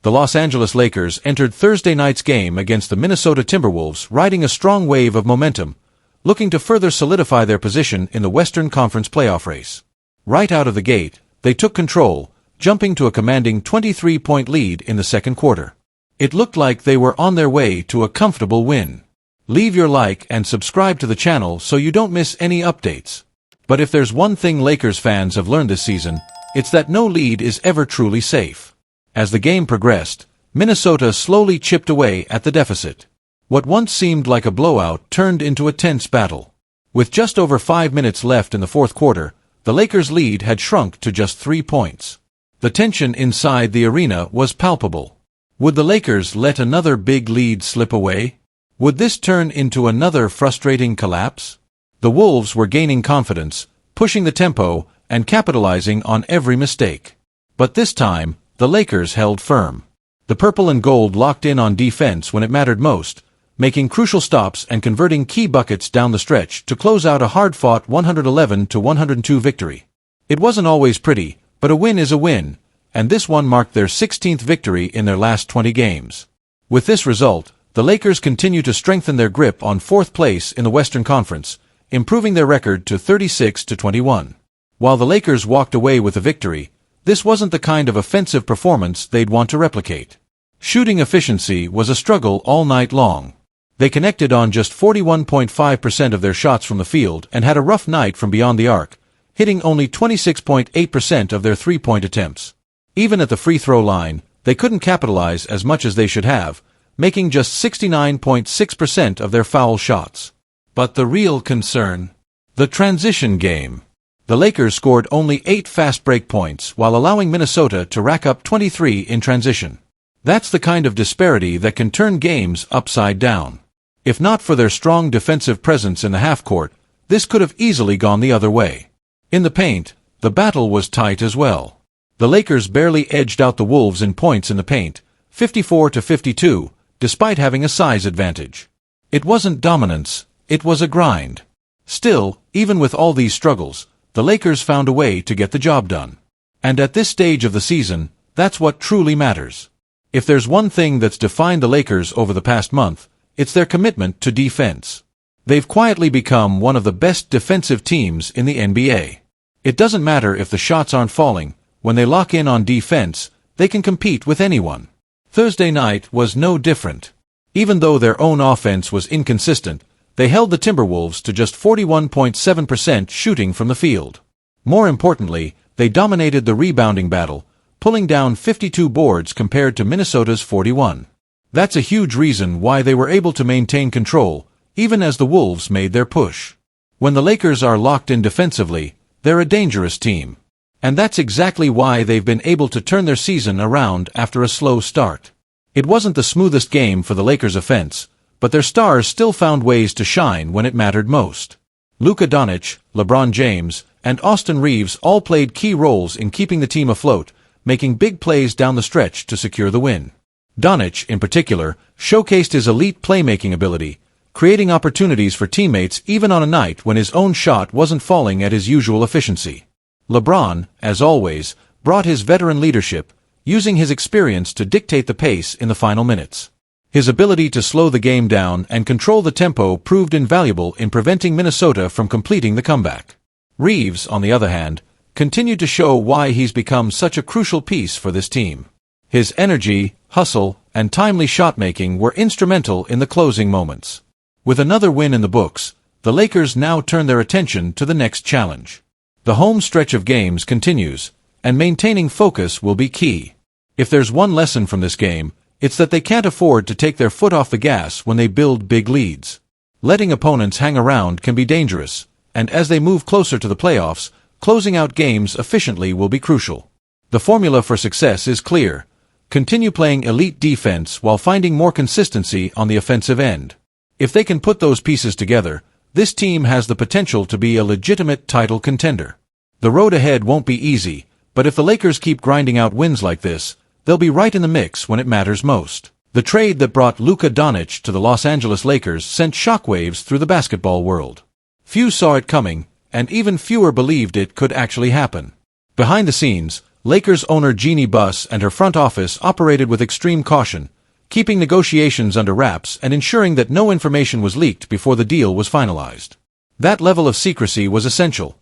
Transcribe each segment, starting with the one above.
The Los Angeles Lakers entered Thursday night's game against the Minnesota Timberwolves riding a strong wave of momentum, looking to further solidify their position in the Western Conference playoff race. Right out of the gate, they took control, jumping to a commanding 23-point lead in the second quarter. It looked like they were on their way to a comfortable win. Leave your like and subscribe to the channel so you don't miss any updates. But if there's one thing Lakers fans have learned this season, it's that no lead is ever truly safe. As the game progressed, Minnesota slowly chipped away at the deficit. What once seemed like a blowout turned into a tense battle. With just over 5 minutes left in the fourth quarter, the Lakers' lead had shrunk to just 3 points. The tension inside the arena was palpable. Would the Lakers let another big lead slip away? Would this turn into another frustrating collapse? The Wolves were gaining confidence, pushing the tempo, and capitalizing on every mistake. But this time, the Lakers held firm. The purple and gold locked in on defense when it mattered most, making crucial stops and converting key buckets down the stretch to close out a hard-fought 111-102 victory. It wasn't always pretty, but a win is a win, and this one marked their 16th victory in their last 20 games. With this result, the Lakers continue to strengthen their grip on fourth place in the Western Conference, improving their record to 36-21. While the Lakers walked away with a victory, this wasn't the kind of offensive performance they'd want to replicate. Shooting efficiency was a struggle all night long. They connected on just 41.5% of their shots from the field and had a rough night from beyond the arc, hitting only 26.8% of their three-point attempts. Even at the free throw line, they couldn't capitalize as much as they should have, making just 69.6% of their foul shots. But the real concern? The transition game. The Lakers scored only 8 fast break points while allowing Minnesota to rack up 23 in transition. That's the kind of disparity that can turn games upside down. If not for their strong defensive presence in the half-court, this could have easily gone the other way. In the paint, the battle was tight as well. The Lakers barely edged out the Wolves in points in the paint, 54-52, despite having a size advantage. It wasn't dominance, it was a grind. Still, even with all these struggles, the Lakers found a way to get the job done. And at this stage of the season, that's what truly matters. If there's one thing that's defined the Lakers over the past month, it's their commitment to defense. They've quietly become one of the best defensive teams in the NBA. It doesn't matter if the shots aren't falling. When they lock in on defense, they can compete with anyone. Thursday night was no different. Even though their own offense was inconsistent, they held the Timberwolves to just 41.7% shooting from the field. More importantly, they dominated the rebounding battle, pulling down 52 boards compared to Minnesota's 41. That's a huge reason why they were able to maintain control, even as the Wolves made their push. When the Lakers are locked in defensively, they're a dangerous team. And that's exactly why they've been able to turn their season around after a slow start. It wasn't the smoothest game for the Lakers' offense, but their stars still found ways to shine when it mattered most. Luka Dončić, LeBron James, and Austin Reeves all played key roles in keeping the team afloat, making big plays down the stretch to secure the win. Dončić, in particular, showcased his elite playmaking ability, creating opportunities for teammates even on a night when his own shot wasn't falling at his usual efficiency. LeBron, as always, brought his veteran leadership, using his experience to dictate the pace in the final minutes. His ability to slow the game down and control the tempo proved invaluable in preventing Minnesota from completing the comeback. Reeves, on the other hand, continued to show why he's become such a crucial piece for this team. His energy, hustle, and timely shot-making were instrumental in the closing moments. With another win in the books, the Lakers now turn their attention to the next challenge. The home stretch of games continues, and maintaining focus will be key. If there's one lesson from this game, it's that they can't afford to take their foot off the gas when they build big leads. Letting opponents hang around can be dangerous, and as they move closer to the playoffs, closing out games efficiently will be crucial. The formula for success is clear. Continue playing elite defense while finding more consistency on the offensive end. If they can put those pieces together, this team has the potential to be a legitimate title contender. The road ahead won't be easy, but if the Lakers keep grinding out wins like this, they'll be right in the mix when it matters most. The trade that brought Luka Dončić to the Los Angeles Lakers sent shockwaves through the basketball world. Few saw it coming, and even fewer believed it could actually happen. Behind the scenes, Lakers owner Jeannie Buss and her front office operated with extreme caution, keeping negotiations under wraps and ensuring that no information was leaked before the deal was finalized. That level of secrecy was essential.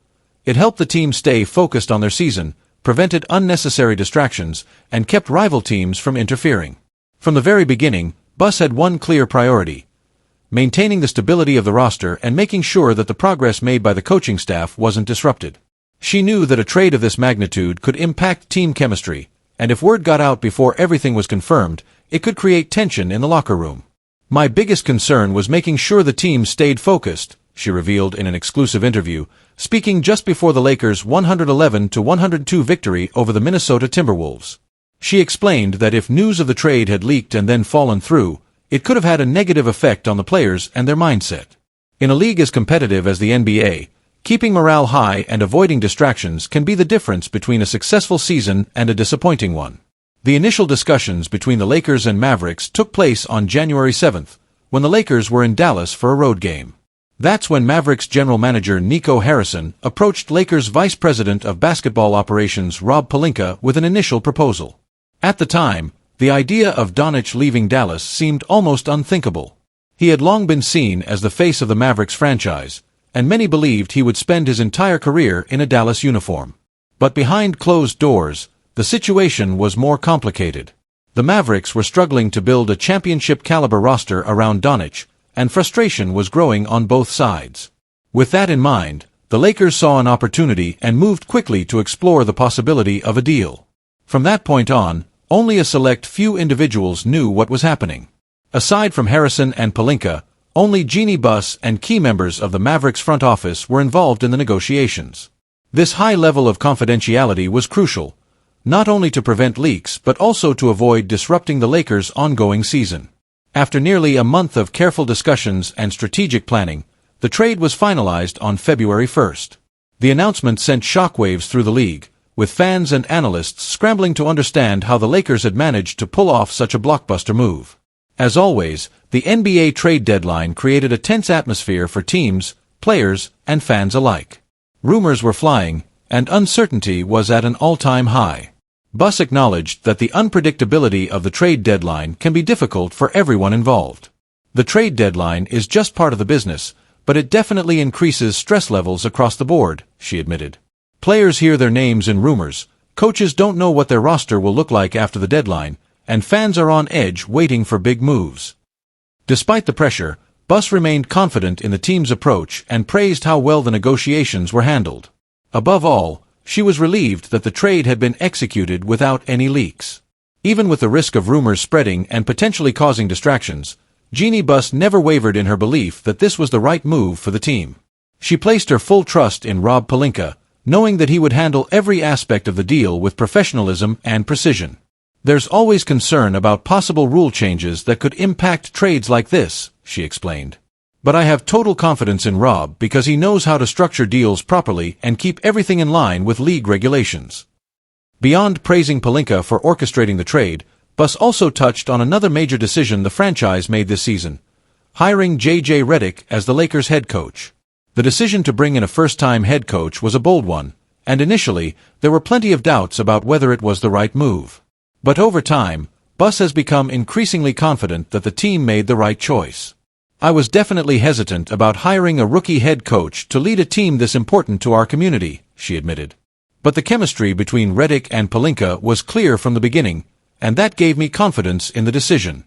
It helped the team stay focused on their season, prevented unnecessary distractions, and kept rival teams from interfering. From the very beginning, Buss had one clear priority: maintaining the stability of the roster and making sure that the progress made by the coaching staff wasn't disrupted. She knew that a trade of this magnitude could impact team chemistry, and if word got out before everything was confirmed, it could create tension in the locker room. "My biggest concern was making sure the team stayed focused," she revealed in an exclusive interview, speaking just before the Lakers' 111-102 victory over the Minnesota Timberwolves. She explained that if news of the trade had leaked and then fallen through, it could have had a negative effect on the players and their mindset. In a league as competitive as the NBA, keeping morale high and avoiding distractions can be the difference between a successful season and a disappointing one. The initial discussions between the Lakers and Mavericks took place on January 7th, when the Lakers were in Dallas for a road game. That's when Mavericks general manager Nico Harrison approached Lakers vice president of basketball operations Rob Pelinka with an initial proposal. At the time, the idea of Dončić leaving Dallas seemed almost unthinkable. He had long been seen as the face of the Mavericks franchise, and many believed he would spend his entire career in a Dallas uniform. But behind closed doors, the situation was more complicated. The Mavericks were struggling to build a championship-caliber roster around Dončić, and frustration was growing on both sides. With that in mind, the Lakers saw an opportunity and moved quickly to explore the possibility of a deal. From that point on, only a select few individuals knew what was happening. Aside from Harrison and Pelinka, only Jeannie Buss and key members of the Mavericks front office were involved in the negotiations. This high level of confidentiality was crucial, not only to prevent leaks but also to avoid disrupting the Lakers' ongoing season. After nearly a month of careful discussions and strategic planning, the trade was finalized on February 1st. The announcement sent shockwaves through the league, with fans and analysts scrambling to understand how the Lakers had managed to pull off such a blockbuster move. As always, the NBA trade deadline created a tense atmosphere for teams, players, and fans alike. Rumors were flying, and uncertainty was at an all-time high. Buss acknowledged that the unpredictability of the trade deadline can be difficult for everyone involved. The trade deadline is just part of the business, but it definitely increases stress levels across the board, she admitted. Players hear their names in rumors, coaches don't know what their roster will look like after the deadline, and fans are on edge waiting for big moves. Despite the pressure, Buss remained confident in the team's approach and praised how well the negotiations were handled. Above all, she was relieved that the trade had been executed without any leaks. Even with the risk of rumors spreading and potentially causing distractions, Jeannie Buss never wavered in her belief that this was the right move for the team. She placed her full trust in Rob Pelinka, knowing that he would handle every aspect of the deal with professionalism and precision. "There's always concern about possible rule changes that could impact trades like this," she explained. "But I have total confidence in Rob because he knows how to structure deals properly and keep everything in line with league regulations." Beyond praising Pelinka for orchestrating the trade, Buss also touched on another major decision the franchise made this season: hiring J.J. Redick as the Lakers head coach. The decision to bring in a first-time head coach was a bold one, and initially, there were plenty of doubts about whether it was the right move. But over time, Buss has become increasingly confident that the team made the right choice. "I was definitely hesitant about hiring a rookie head coach to lead a team this important to our community," she admitted. "But the chemistry between Redick and Pelinka was clear from the beginning, and that gave me confidence in the decision."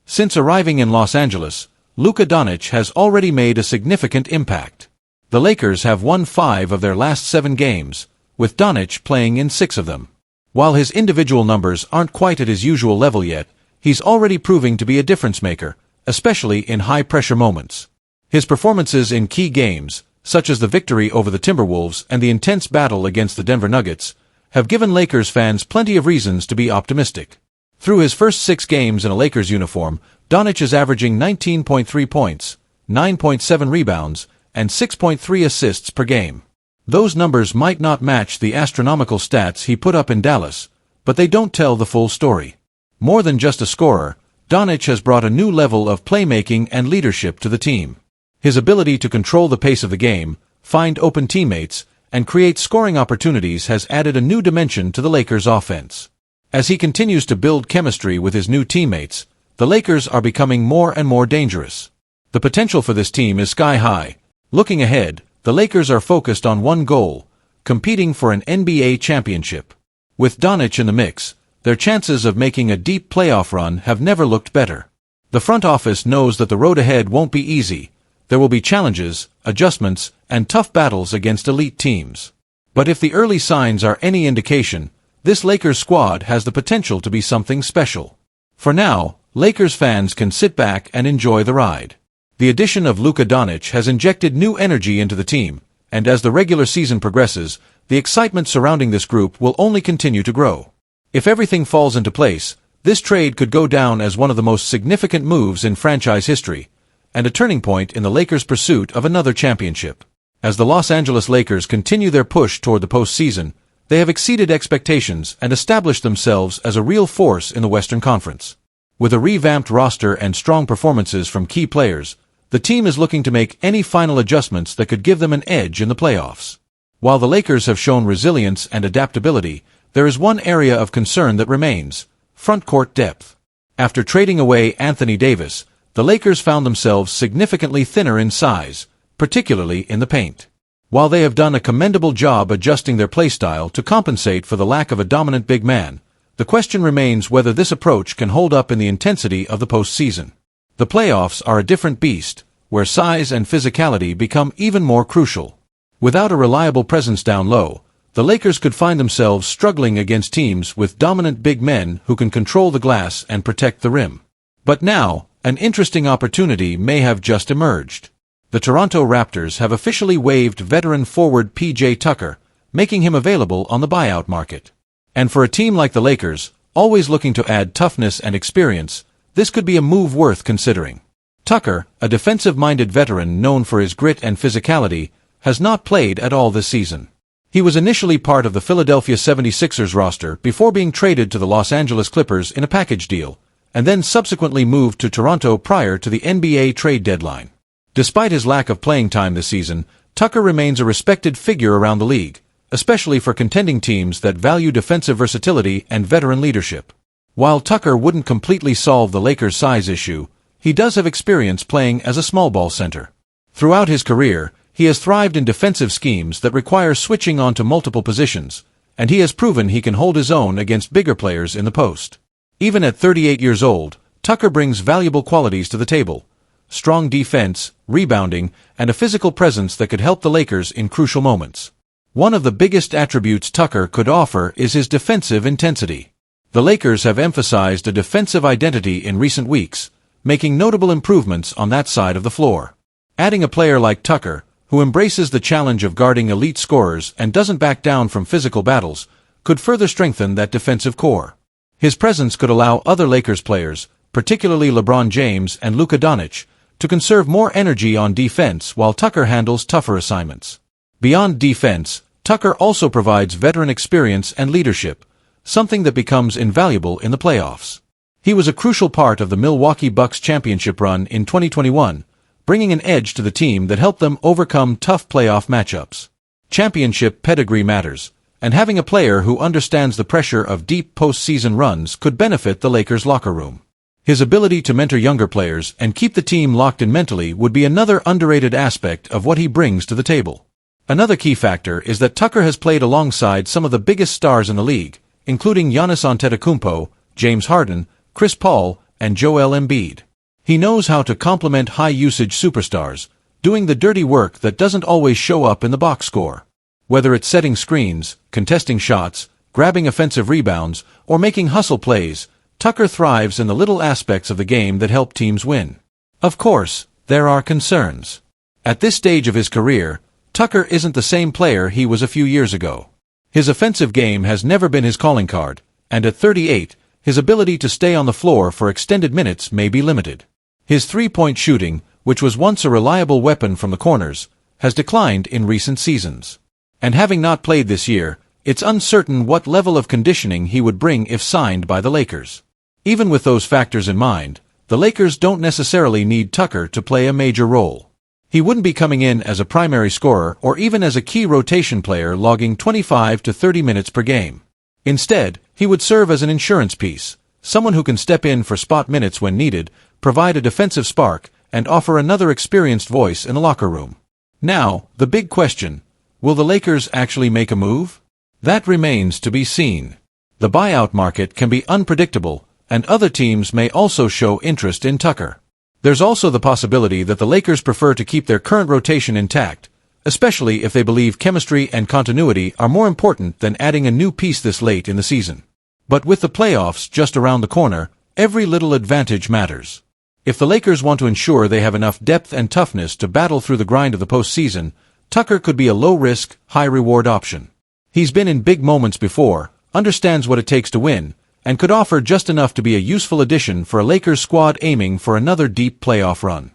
Since arriving in Los Angeles, Luka Dončić has already made a significant impact. The Lakers have won 5 of their last 7 games, with Dončić playing in 6 of them. While his individual numbers aren't quite at his usual level yet, he's already proving to be a difference-maker, especially in high-pressure moments. His performances in key games, such as the victory over the Timberwolves and the intense battle against the Denver Nuggets, have given Lakers fans plenty of reasons to be optimistic. Through his first 6 games in a Lakers uniform, Dončić is averaging 19.3 points, 9.7 rebounds, and 6.3 assists per game. Those numbers might not match the astronomical stats he put up in Dallas, but they don't tell the full story. More than just a scorer, Dončić has brought a new level of playmaking and leadership to the team. His ability to control the pace of the game, find open teammates, and create scoring opportunities has added a new dimension to the Lakers' offense. As he continues to build chemistry with his new teammates, the Lakers are becoming more and more dangerous. The potential for this team is sky high. Looking ahead, the Lakers are focused on one goal: competing for an NBA championship. With Dončić in the mix, their chances of making a deep playoff run have never looked better. The front office knows that the road ahead won't be easy. There will be challenges, adjustments, and tough battles against elite teams. But if the early signs are any indication, this Lakers squad has the potential to be something special. For now, Lakers fans can sit back and enjoy the ride. The addition of Luka Dončić has injected new energy into the team, and as the regular season progresses, the excitement surrounding this group will only continue to grow. If everything falls into place, this trade could go down as one of the most significant moves in franchise history, and a turning point in the Lakers' pursuit of another championship. As the Los Angeles Lakers continue their push toward the postseason, they have exceeded expectations and established themselves as a real force in the Western Conference. With a revamped roster and strong performances from key players, the team is looking to make any final adjustments that could give them an edge in the playoffs. While the Lakers have shown resilience and adaptability, there is one area of concern that remains: frontcourt depth. After trading away Anthony Davis, the Lakers found themselves significantly thinner in size, particularly in the paint. While they have done a commendable job adjusting their playstyle to compensate for the lack of a dominant big man, the question remains whether this approach can hold up in the intensity of the postseason. The playoffs are a different beast, where size and physicality become even more crucial. Without a reliable presence down low, the Lakers could find themselves struggling against teams with dominant big men who can control the glass and protect the rim. But now, an interesting opportunity may have just emerged. The Toronto Raptors have officially waived veteran forward P.J. Tucker, making him available on the buyout market. And for a team like the Lakers, always looking to add toughness and experience, this could be a move worth considering. Tucker, a defensive-minded veteran known for his grit and physicality, has not played at all this season. He was initially part of the Philadelphia 76ers roster before being traded to the Los Angeles Clippers in a package deal, and then subsequently moved to Toronto prior to the NBA trade deadline. Despite his lack of playing time this season, Tucker remains a respected figure around the league, especially for contending teams that value defensive versatility and veteran leadership. While Tucker wouldn't completely solve the Lakers' size issue, he does have experience playing as a small ball center. Throughout his career, he has thrived in defensive schemes that require switching onto multiple positions, and he has proven he can hold his own against bigger players in the post. Even at 38 years old, Tucker brings valuable qualities to the table: strong defense, rebounding, and a physical presence that could help the Lakers in crucial moments. One of the biggest attributes Tucker could offer is his defensive intensity. The Lakers have emphasized a defensive identity in recent weeks, making notable improvements on that side of the floor. Adding a player like Tucker, who embraces the challenge of guarding elite scorers and doesn't back down from physical battles, could further strengthen that defensive core. His presence could allow other Lakers players, particularly LeBron James and Luka Dončić, to conserve more energy on defense while Tucker handles tougher assignments. Beyond defense, Tucker also provides veteran experience and leadership, something that becomes invaluable in the playoffs. He was a crucial part of the Milwaukee Bucks championship run in 2021, bringing an edge to the team that helped them overcome tough playoff matchups. Championship pedigree matters, and having a player who understands the pressure of deep postseason runs could benefit the Lakers' locker room. His ability to mentor younger players and keep the team locked in mentally would be another underrated aspect of what he brings to the table. Another key factor is that Tucker has played alongside some of the biggest stars in the league, including Giannis Antetokounmpo, James Harden, Chris Paul, and Joel Embiid. He knows how to complement high-usage superstars, doing the dirty work that doesn't always show up in the box score. Whether it's setting screens, contesting shots, grabbing offensive rebounds, or making hustle plays, Tucker thrives in the little aspects of the game that help teams win. Of course, there are concerns. At this stage of his career, Tucker isn't the same player he was a few years ago. His offensive game has never been his calling card, and at 38, his ability to stay on the floor for extended minutes may be limited. His three-point shooting, which was once a reliable weapon from the corners, has declined in recent seasons. And having not played this year, it's uncertain what level of conditioning he would bring if signed by the Lakers. Even with those factors in mind, the Lakers don't necessarily need Tucker to play a major role. He wouldn't be coming in as a primary scorer or even as a key rotation player logging 25 to 30 minutes per game. Instead, he would serve as an insurance piece, someone who can step in for spot minutes when needed, provide a defensive spark, and offer another experienced voice in the locker room. Now, the big question: will the Lakers actually make a move? That remains to be seen. The buyout market can be unpredictable, and other teams may also show interest in Tucker. There's also the possibility that the Lakers prefer to keep their current rotation intact, especially if they believe chemistry and continuity are more important than adding a new piece this late in the season. But with the playoffs just around the corner, every little advantage matters. If the Lakers want to ensure they have enough depth and toughness to battle through the grind of the postseason, Tucker could be a low-risk, high-reward option. He's been in big moments before, understands what it takes to win, and could offer just enough to be a useful addition for a Lakers squad aiming for another deep playoff run.